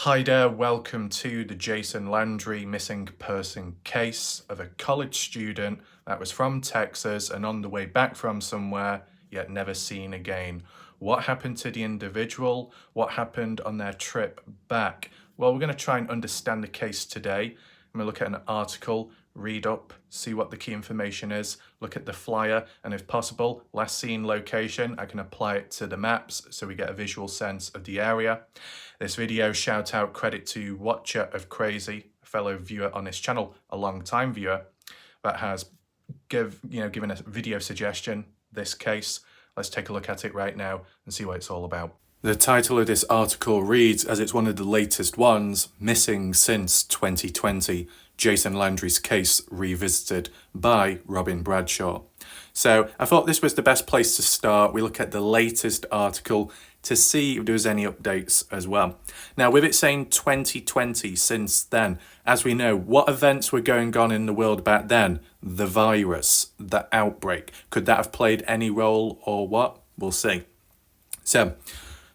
Hi there, welcome to the Jason Landry missing person case of a college student that was from Texas and on the way back from somewhere, yet never seen again. What happened to the individual? What happened on their trip back? Well, we're going to try and understand the case today. I'm going to look at an article, read up, see what the key information is, look at the flyer, and if possible, last seen location. I can apply it to the maps so we get a visual sense of the area. This video, shout out credit to Watcher of Crazy, a fellow viewer on this channel, a long time viewer, that has given a video suggestion, this case. Let's take a look at it right now and see what it's all about. The title of this article reads, as it's one of the latest ones, Missing Since 2020, Jason Landry's Case Revisited by Robin Bradshaw. So I thought this was the best place to start. We look at the latest article to see if there was any updates as well. Now, with it saying 2020 since then, as we know, what events were going on in the world back then? The virus, the outbreak. Could that have played any role or what? We'll see. So,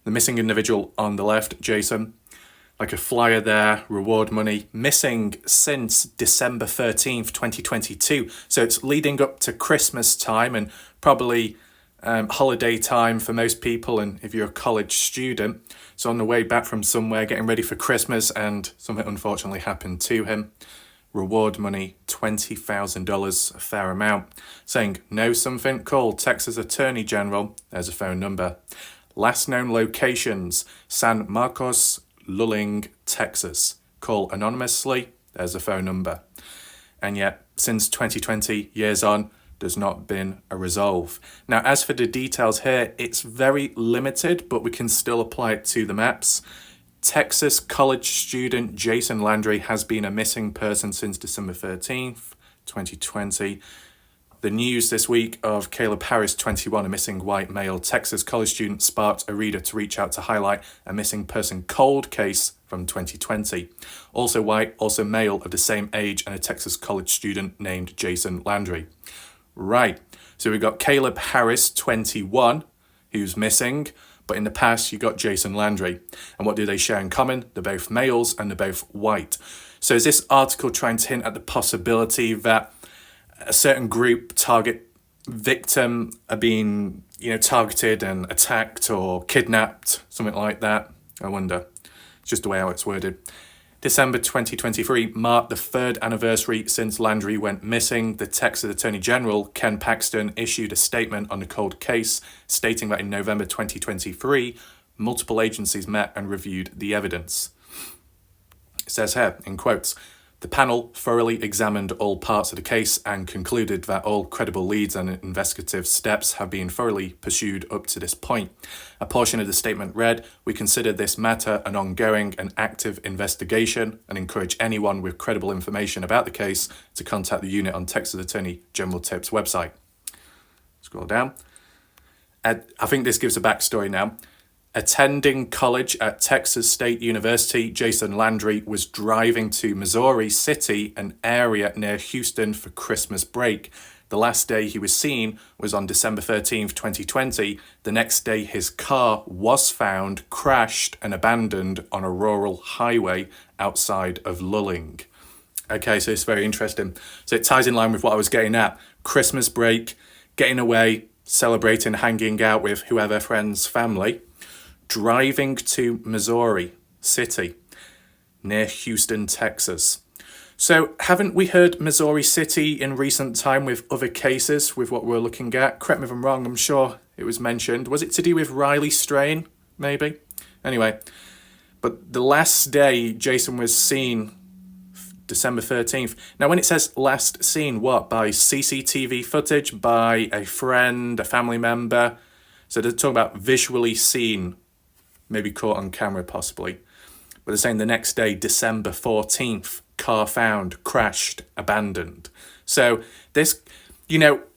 the missing individual on the left, Jason, like a flyer there, reward money, missing since December 13th, 2022. So it's leading up to Christmas time and probably holiday time for most people, and if you're a college student. So on the way back from somewhere, getting ready for Christmas, and something unfortunately happened to him. Reward money, $20,000, a fair amount. Saying, know something? Call Texas Attorney General. There's a phone number. Last known locations, San Marcos, Luling, Texas. Call anonymously. There's a phone number. And yet, since 2020, years on, there's not been a resolve. Now, as for the details here, it's very limited, but we can still apply it to the maps. Texas college student Jason Landry has been a missing person since December 13th, 2020. The news this week of Caleb Harris, 21, a missing white male Texas college student, sparked a reader to reach out to highlight a missing person cold case from 2020. Also white, also male of the same age, and a Texas college student named Jason Landry. Right, so we've got Caleb Harris, 21, who's missing, but in the past you got Jason Landry. And what do they share in common? They're both males and they're both white. So is this article trying to hint at the possibility that a certain group target victim are being, targeted and attacked or kidnapped, something like that? I wonder. It's just the way how it's worded. December 2023 marked the third anniversary since Landry went missing. The Texas Attorney General, Ken Paxton, issued a statement on the cold case, stating that in November 2023, multiple agencies met and reviewed the evidence. It says here, in quotes, the panel thoroughly examined all parts of the case and concluded that all credible leads and investigative steps have been thoroughly pursued up to this point. A portion of the statement read, we consider this matter an ongoing and active investigation and encourage anyone with credible information about the case to contact the unit on Texas Attorney General TIP's website. Scroll down. I think this gives a backstory now. Attending college at Texas State University, Jason Landry was driving to Missouri City, an area near Houston, for Christmas break. The last day he was seen was on December 13th, 2020. The next day his car was found crashed and abandoned on a rural highway outside of Luling. Okay, so it's very interesting. So it ties in line with what I was getting at. Christmas break, getting away, celebrating, hanging out with whoever, friends, family. Driving to Missouri City, near Houston, Texas. So haven't we heard Missouri City in recent time with other cases with what we're looking at? Correct me if I'm wrong, I'm sure it was mentioned. Was it to do with Riley Strain, maybe? Anyway, but the last day Jason was seen, December 13th. Now when it says last seen, what? By CCTV footage, by a friend, a family member? So they're talking about visually seen, maybe caught on camera possibly. But they're saying the next day, December 14th, car found, crashed, abandoned. So this,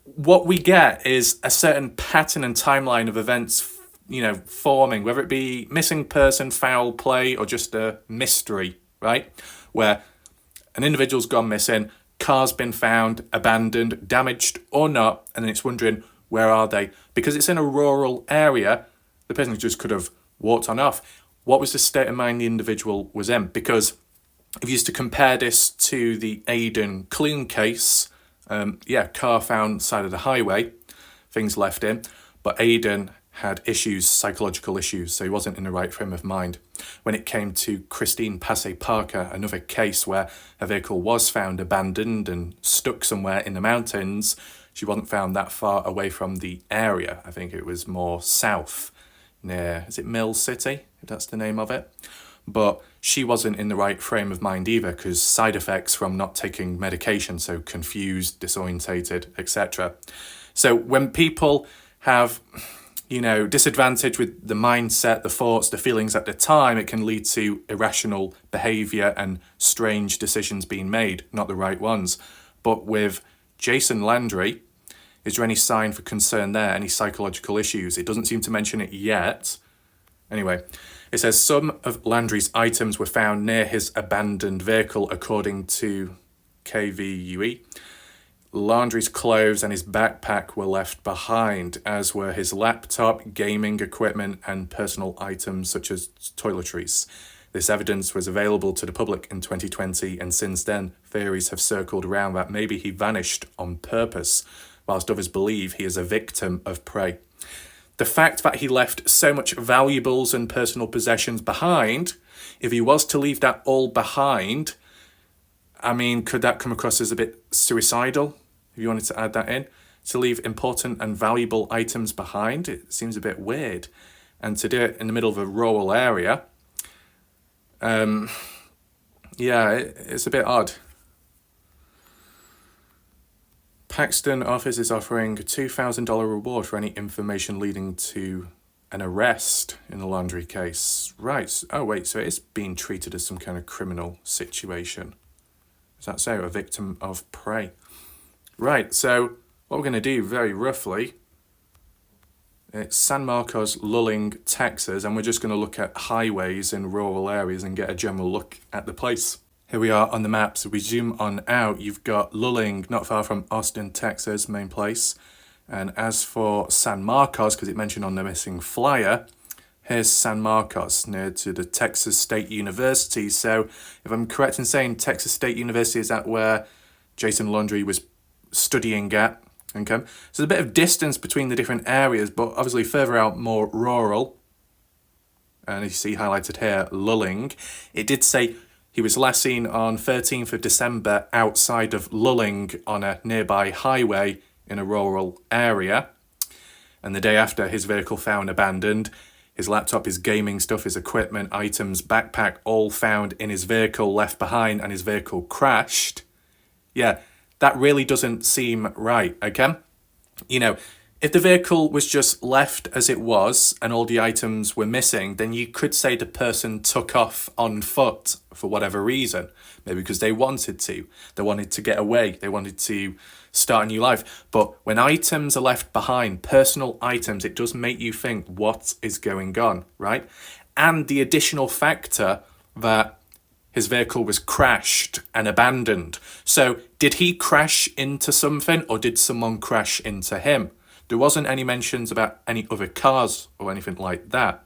what we get is a certain pattern and timeline of events, forming, whether it be missing person, foul play, or just a mystery, right? Where an individual's gone missing, car's been found, abandoned, damaged or not, and then it's wondering, where are they? Because it's in a rural area, the person just could have walked on off. what was the state of mind the individual was in? Because if you used to compare this to the Aidan Clune case, car found side of the highway, things left in, but Aidan had issues, psychological issues, so he wasn't in the right frame of mind. When it came to Christine Passay Parker, another case where her vehicle was found abandoned and stuck somewhere in the mountains, she wasn't found that far away from the area. I think it was more south, near, is it Mill City, if that's the name of it? But she wasn't in the right frame of mind either, because side effects from not taking medication, so confused, disorientated, etc. So when people have, disadvantage with the mindset, the thoughts, the feelings at the time, it can lead to irrational behaviour and strange decisions being made, not the right ones. But with Jason Landry, is there any sign for concern there, any psychological issues? It doesn't seem to mention it yet. Anyway, it says some of Landry's items were found near his abandoned vehicle, according to KVUE. Landry's clothes and his backpack were left behind, as were his laptop, gaming equipment, and personal items such as toiletries. This evidence was available to the public in 2020, and since then, theories have circled around that maybe he vanished on purpose, whilst others believe he is a victim of prey. The fact that he left so much valuables and personal possessions behind, if he was to leave that all behind, could that come across as a bit suicidal, if you wanted to add that in? To leave important and valuable items behind, it seems a bit weird. And to do it in the middle of a rural area, it's a bit odd. Paxton office is offering a $2,000 reward for any information leading to an arrest in the Landry case. Right. Oh, wait, so it's being treated as some kind of criminal situation. Is that so? A victim of prey. Right, so what we're going to do very roughly, it's San Marcos, Lulling, Texas, and we're just going to look at highways in rural areas and get a general look at the place. Here we are on the map, so we zoom on out. You've got Lulling, not far from Austin, Texas, main place. And as for San Marcos, because it mentioned on the missing flyer, here's San Marcos, near to the Texas State University. So if I'm correct in saying Texas State University, is that where Jason Landry was studying at? Okay. So there's a bit of distance between the different areas, but obviously further out, more rural. And as you see highlighted here, Lulling. It did say he was last seen on 13th of December outside of Lulling on a nearby highway in a rural area. And the day after, his vehicle found abandoned. His laptop, his gaming stuff, his equipment, items, backpack, all found in his vehicle, left behind, and his vehicle crashed. Yeah, that really doesn't seem right, okay? If the vehicle was just left as it was and all the items were missing, then you could say the person took off on foot for whatever reason. Maybe because they wanted to. They wanted to get away. They wanted to start a new life. But when items are left behind, personal items, it does make you think, what is going on, right? And the additional factor that his vehicle was crashed and abandoned. So did he crash into something, or did someone crash into him? There wasn't any mentions about any other cars or anything like that.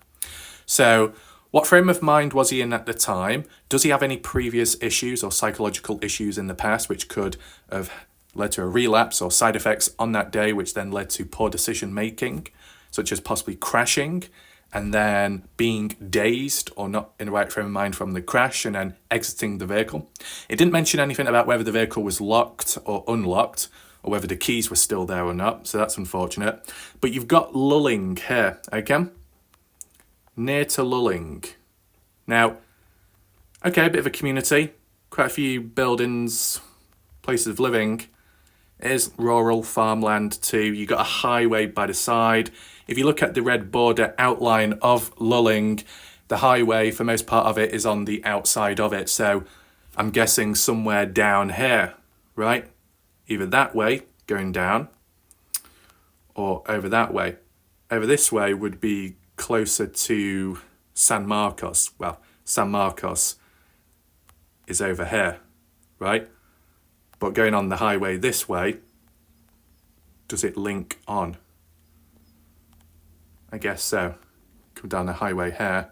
So what frame of mind was he in at the time? Does he have any previous issues or psychological issues in the past which could have led to a relapse or side effects on that day, which then led to poor decision making, such as possibly crashing and then being dazed or not in the right frame of mind from the crash and then exiting the vehicle? It didn't mention anything about whether the vehicle was locked or unlocked, or whether the keys were still there or not, so that's unfortunate. But you've got Lulling here, okay? Near to Lulling. Now, okay, a bit of a community, quite a few buildings, places of living. It is rural farmland too. You've got a highway by the side. If you look at the red border outline of Lulling, the highway, for most part of it, is on the outside of it. So I'm guessing somewhere down here, right? Either that way, going down, or over that way. Over this way would be closer to San Marcos. Well, San Marcos is over here, right? But going on the highway this way, does it link on? I guess so. Come down the highway here,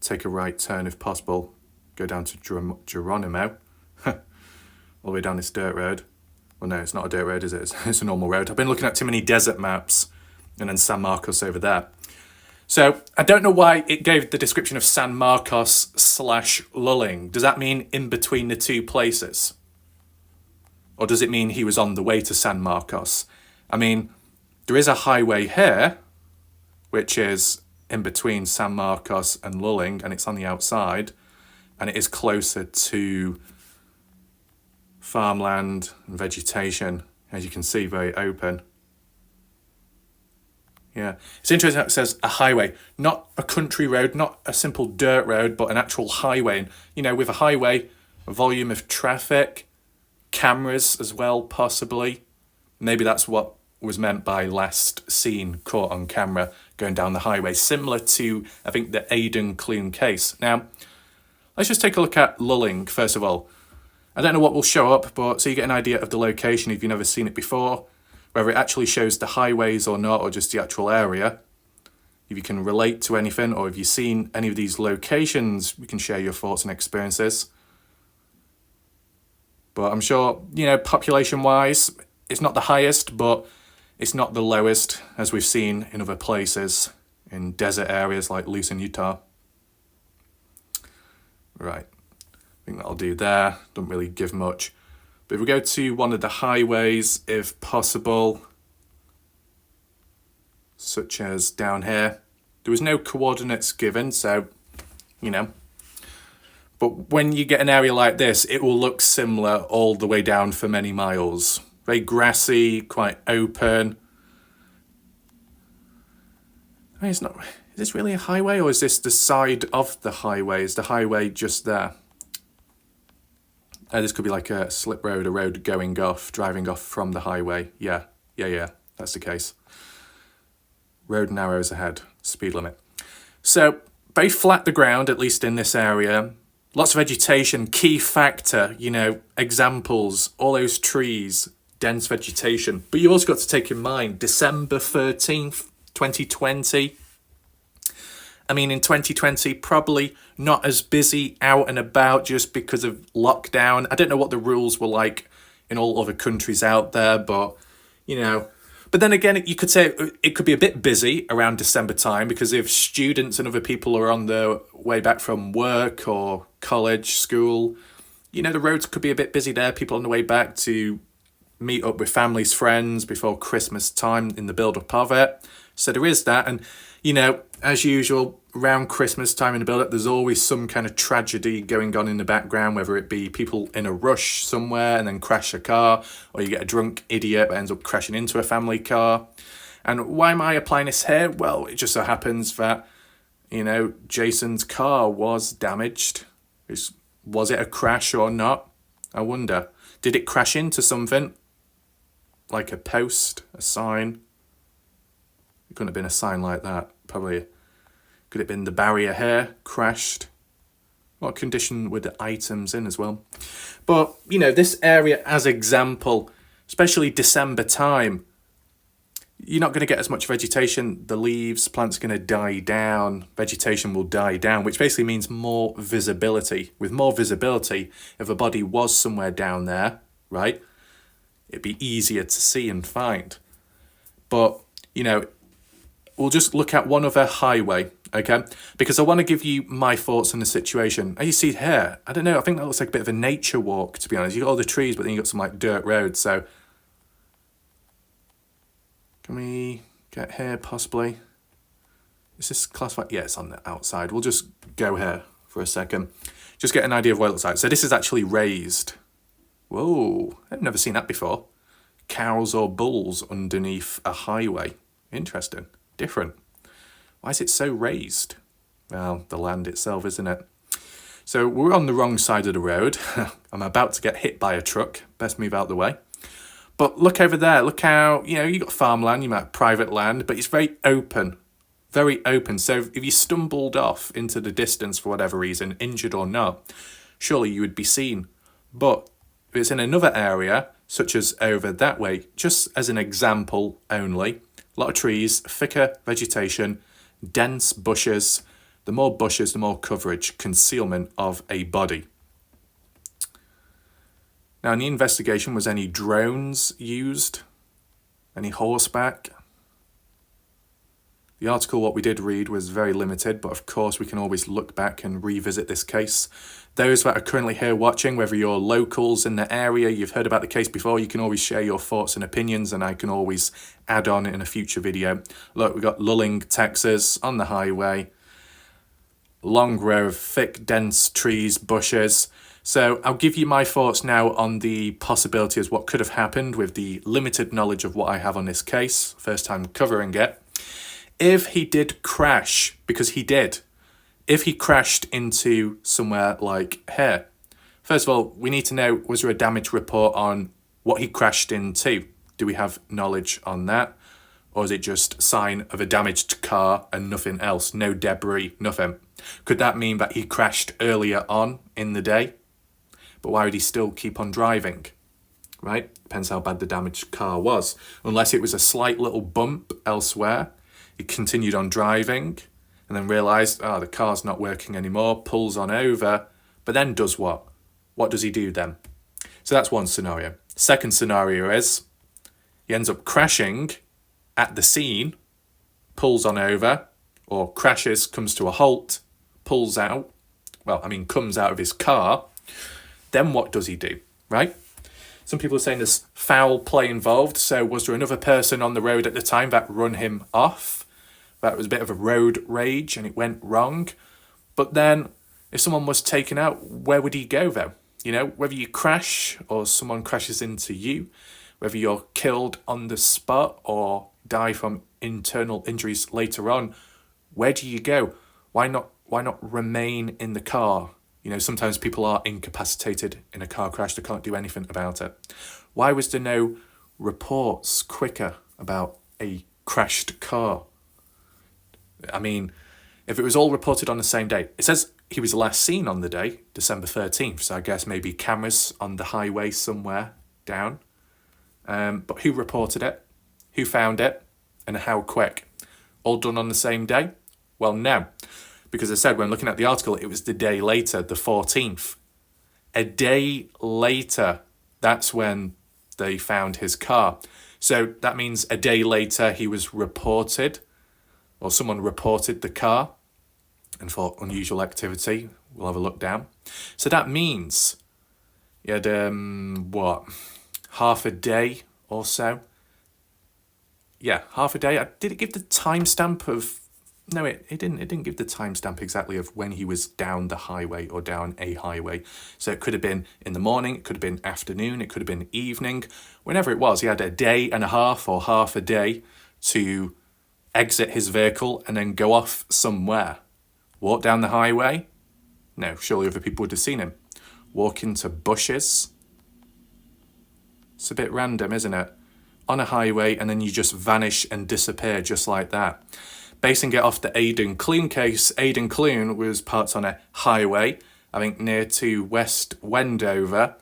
take a right turn if possible, go down to Geronimo, all the way down this dirt road. Well, no, it's not a dirt road, is it? It's a normal road. I've been looking at too many desert maps, and then San Marcos over there. So I don't know why it gave the description of San Marcos / Lulling. Does that mean in between the two places? Or does it mean he was on the way to San Marcos? I mean, there is a highway here, which is in between San Marcos and Lulling, and it's on the outside, and it is closer to farmland and vegetation, as you can see, very open. Yeah, it's interesting how it says a highway, not a country road, not a simple dirt road, but an actual highway. And, you know, with a highway, a volume of traffic, cameras as well, possibly. Maybe that's what was meant by last seen caught on camera going down the highway, similar to, I think, the Aidan Clune case. Now, let's just take a look at Lulling, first of all. I don't know what will show up, but so you get an idea of the location if you've never seen it before, whether it actually shows the highways or not, or just the actual area. If you can relate to anything, or if you've seen any of these locations, we can share your thoughts and experiences. But I'm sure, you know, population-wise, it's not the highest, but it's not the lowest, as we've seen in other places, in desert areas like Lucin, Utah. Right, I think that'll do there. Don't really give much. But if we go to one of the highways, if possible, such as down here, there was no coordinates given, so, you know. But when you get an area like this, it will look similar all the way down for many miles. Very grassy, quite open. I mean, it's not, is this really a highway, or is this the side of the highway? Is the highway just there? This could be like a slip road, a road going off, driving off from the highway. Yeah, that's the case. Road narrows ahead, speed limit. So, very flat the ground, at least in this area. Lots of vegetation, key factor, you know, examples, all those trees, dense vegetation. But you also got to take in mind, December 13th, 2020. I mean, in 2020, probably not as busy out and about just because of lockdown. I don't know what the rules were like in all other countries out there, but, you know. But then again, you could say it could be a bit busy around December time, because if students and other people are on their way back from work or college, school, you know, the roads could be a bit busy there. People on the way back to meet up with families, friends before Christmas time in the build-up of it. So there is that. And, you know, as usual, around Christmas time in the build-up, there's always some kind of tragedy going on in the background, whether it be people in a rush somewhere and then crash a car, or you get a drunk idiot that ends up crashing into a family car. And why am I applying this here? Well, it just so happens that, you know, Jason's car was damaged. Was it a crash or not? I wonder. Did it crash into something? Like a post, a sign? It couldn't have been a sign like that. Probably. Could it have been the barrier here? Crashed? What condition were the items in as well? But, you know, this area as example, especially December time, you're not going to get as much vegetation. The leaves, plants are going to die down. Vegetation will die down, which basically means more visibility. With more visibility, if a body was somewhere down there, right, it'd be easier to see and find. But, you know, we'll just look at one other highway, okay? Because I want to give you my thoughts on the situation. As you see here, I don't know, I think that looks like a bit of a nature walk, to be honest. You got all the trees, but then you got some like dirt roads, so can we get here possibly? Is this classified? Yeah, it's on the outside. We'll just go here for a second. Just get an idea of what it looks like. So this is actually raised. Whoa, I've never seen that before. Cows or bulls underneath a highway. Interesting. Different. Why is it so raised? Well, the land itself, isn't it? So we're on the wrong side of the road. I'm about to get hit by a truck. Best move out the way. But look over there. Look how, you know, you got farmland, you might have private land, but it's very open. Very open. So if you stumbled off into the distance for whatever reason, injured or not, surely you would be seen. But if it's in another area, such as over that way, just as an example only, a lot of trees, thicker vegetation, dense bushes, The more bushes, the more coverage, concealment of a body. Now, in the investigation, was any drones used? Any horseback? The article, what we did read, was very limited, but of course we can always look back and revisit this case. Those that are currently here watching, whether you're locals in the area, you've heard about the case before, you can always share your thoughts and opinions, and I can always add on in a future video. Look, we've got Lulling, Texas, on the highway. Long row of thick, dense trees, bushes. So I'll give you my thoughts now on the possibilities, what could have happened with the limited knowledge of what I have on this case, first time covering it. If he did crash, because he did, if he crashed into somewhere like here, first of all, we need to know, was there a damage report on what he crashed into? Do we have knowledge on that? Or is it just a sign of a damaged car and nothing else? No debris, nothing. Could that mean that he crashed earlier on in the day? But why would he still keep on driving? Right? Depends how bad the damaged car was. Unless it was a slight little bump elsewhere. He continued on driving and then realised, the car's not working anymore, pulls on over, but then does what? What does he do then? So that's one scenario. Second scenario is he ends up crashing at the scene, pulls on over, or crashes, comes to a halt, pulls out, comes out of his car. Then what does he do, right? Some people are saying there's foul play involved. So was there another person on the road at the time that run him off? That was a bit of a road rage and it went wrong. But then if someone was taken out, where would he go though? You know, whether you crash or someone crashes into you, whether you're killed on the spot or die from internal injuries later on, where do you go? Why not remain in the car? You know, sometimes people are incapacitated in a car crash. They can't do anything about it. Why was there no reports quicker about a crashed car? I mean, if it was all reported on the same day, it says he was last seen on the day, December 13th. So I guess maybe cameras on the highway somewhere down. But who reported it? Who found it? And how quick? All done on the same day? Well, no. Because I said, when looking at the article, it was the day later, the 14th. A day later, that's when they found his car. So that means a day later he was reported, or someone reported the car and for unusual activity. We'll have a look down. So that means he had, half a day or so? Yeah, half a day. Did it give the timestamp of... No, it didn't give the timestamp exactly of when he was down the highway or down a highway. So it could have been in the morning, it could have been afternoon, it could have been evening. Whenever it was, he had a day and a half or half a day to exit his vehicle and then go off somewhere. Walk down the highway? No, surely other people would have seen him. Walk into bushes? It's a bit random, isn't it? On a highway and then you just vanish and disappear just like that. Basing it off the Aidan Clune case, Aidan Clune was parked on a highway, I think near to West Wendover.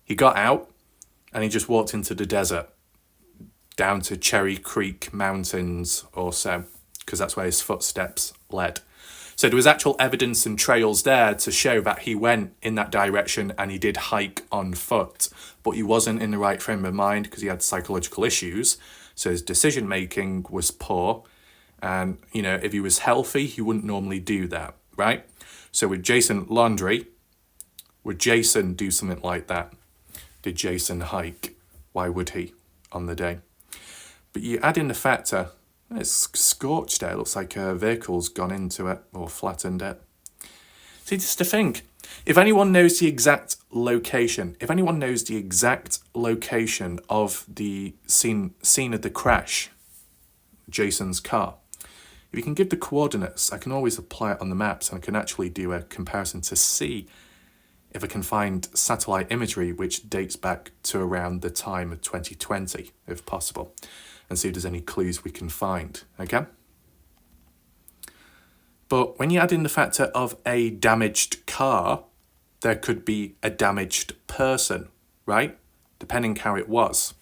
He got out and he just walked into the desert, down to Cherry Creek Mountains or so, because that's where his footsteps led. So there was actual evidence and trails there to show that he went in that direction and he did hike on foot, but he wasn't in the right frame of mind because he had psychological issues. So his decision making was poor. And, you know, if he was healthy, he wouldn't normally do that, right? So with Jason Landry, would Jason do something like that? Did Jason hike? Why would he on the day? But you add in the factor, it's scorched there. It looks like a vehicle's gone into it or flattened it. See, just to think, if anyone knows the exact location, of the scene of the crash, Jason's car, if you can give the coordinates, I can always apply it on the maps and I can actually do a comparison to see if I can find satellite imagery which dates back to around the time of 2020, if possible, and see if there's any clues we can find, okay? But when you add in the factor of a damaged car, there could be a damaged person, right? Depending how it was.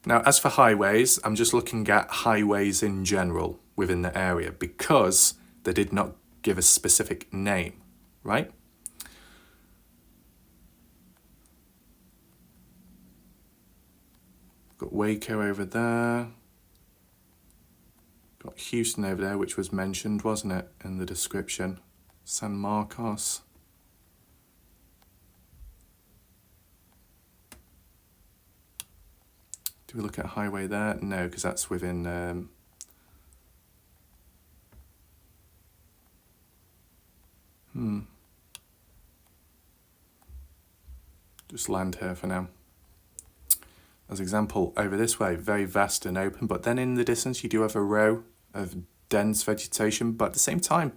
Now, as for highways, I'm just looking at highways in general within the area because They did not give a specific name, right? Got Waco over there. Got Houston over there, which was mentioned, wasn't it, in the description? San Marcos. Do we look at highway there? No, because that's within... Just land here for now. As example, over this way, very vast and open, but then in the distance you do have a row of dense vegetation, but at the same time,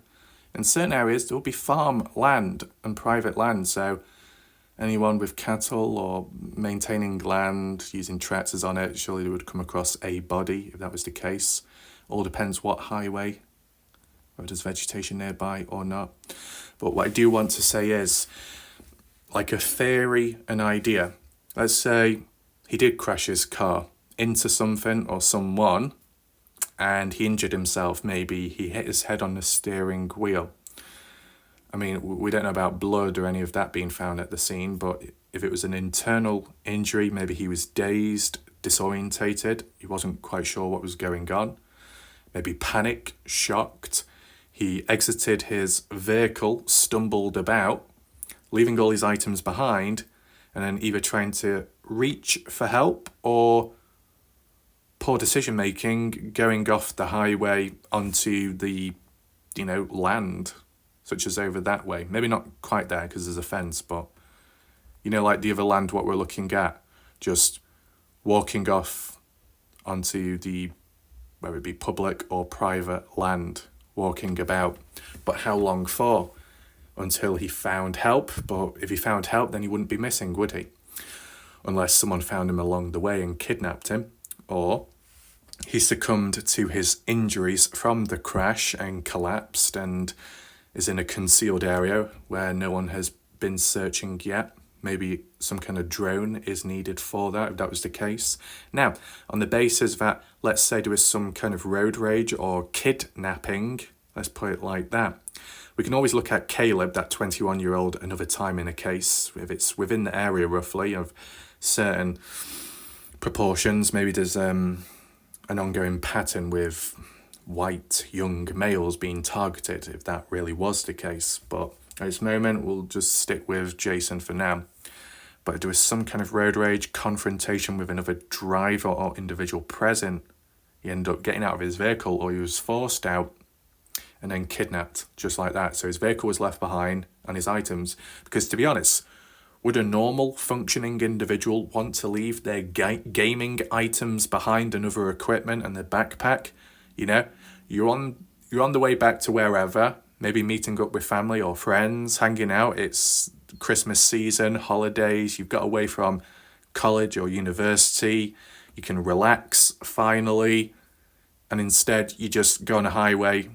in certain areas there will be farm land and private land, so anyone with cattle or maintaining land, using tractors on it, surely they would come across a body if that was the case. All depends what highway, whether there's vegetation nearby or not. But what I do want to say is, like a theory, an idea. Let's say he did crash his car into something or someone and he injured himself. Maybe he hit his head on the steering wheel. I mean, we don't know about blood or any of that being found at the scene, but if it was an internal injury, maybe he was dazed, disorientated, he wasn't quite sure what was going on, maybe panicked, shocked. He exited his vehicle, stumbled about, leaving all his items behind, and then either trying to reach for help or poor decision making, going off the highway onto the, land, such as over that way. Maybe not quite there because there's a fence, but like the other land what we're looking at, just walking off onto the, whether it be public or private land, walking about. But how long for? Until he found help. But if he found help, then he wouldn't be missing, would he? Unless someone found him along the way and kidnapped him, or he succumbed to his injuries from the crash and collapsed and is in a concealed area where no one has been searching yet. Maybe some kind of drone is needed for that, if that was the case. Now, on the basis that, let's say there was some kind of road rage or kidnapping, let's put it like that, we can always look at Caleb, that 21-year-old, another time in a case, if it's within the area roughly of certain proportions. Maybe there's an ongoing pattern with white young males being targeted, if that really was the case. But at this moment, we'll just stick with Jason for now. But if there was some kind of road rage, confrontation with another driver or individual present, he ended up getting out of his vehicle or he was forced out and then kidnapped, just like that. So his vehicle was left behind and his items. Because to be honest, would a normal functioning individual want to leave their gaming items behind and other equipment and their backpack? You're on the way back to wherever, maybe meeting up with family or friends, hanging out. It's Christmas season, holidays, you've got away from college or university, you can relax finally, and instead you just go on a highway,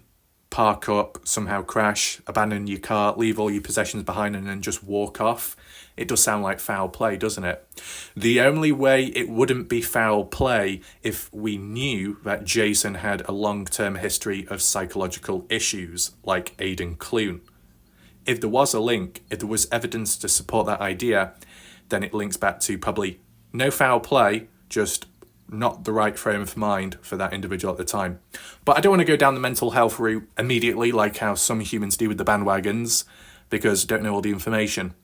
park up, somehow crash, abandon your car, leave all your possessions behind and then just walk off. It does sound like foul play, doesn't it? The only way it wouldn't be foul play if we knew that Jason had a long-term history of psychological issues like Aidan Clune. If there was a link, if there was evidence to support that idea, then it links back to probably no foul play, just not the right frame of mind for that individual at the time. But I don't want to go down the mental health route immediately like how some humans do with the bandwagons, because I don't know all the information.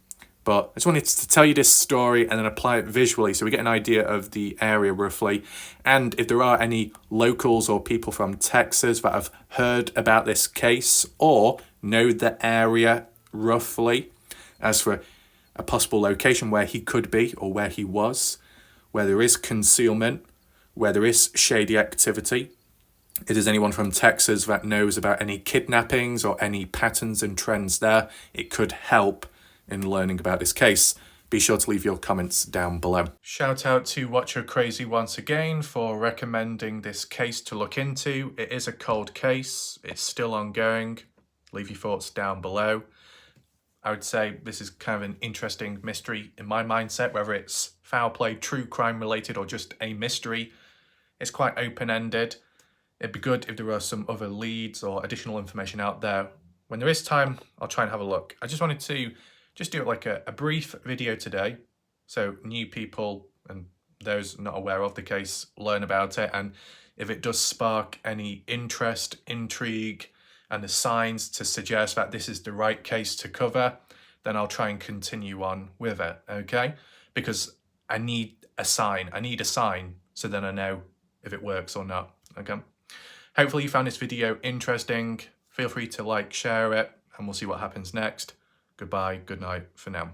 But I just wanted to tell you this story and then apply it visually so we get an idea of the area roughly. And if there are any locals or people from Texas that have heard about this case or know the area roughly as for a possible location where he could be or where he was, where there is concealment, where there is shady activity. If there's anyone from Texas that knows about any kidnappings or any patterns and trends there, it could help in learning about this case. Be sure to leave your comments down below. Shout out to Watcher Crazy once again for recommending this case to look into. It is a cold case. It's still ongoing. Leave your thoughts down below. I would say this is kind of an interesting mystery in my mindset, whether it's foul play, true crime related, or just a mystery. It's quite open-ended. It'd be good if there are some other leads or additional information out there. When there is time, I'll try and have a look. I just wanted to just do like a brief video today, so new people and those not aware of the case learn about it, and if it does spark any interest, intrigue, and the signs to suggest that this is the right case to cover, then I'll try and continue on with it, okay? Because I need a sign. So then I know if it works or not, okay? Hopefully you found this video interesting. Feel free to like, share it, and we'll see what happens next. Goodbye, good night for now.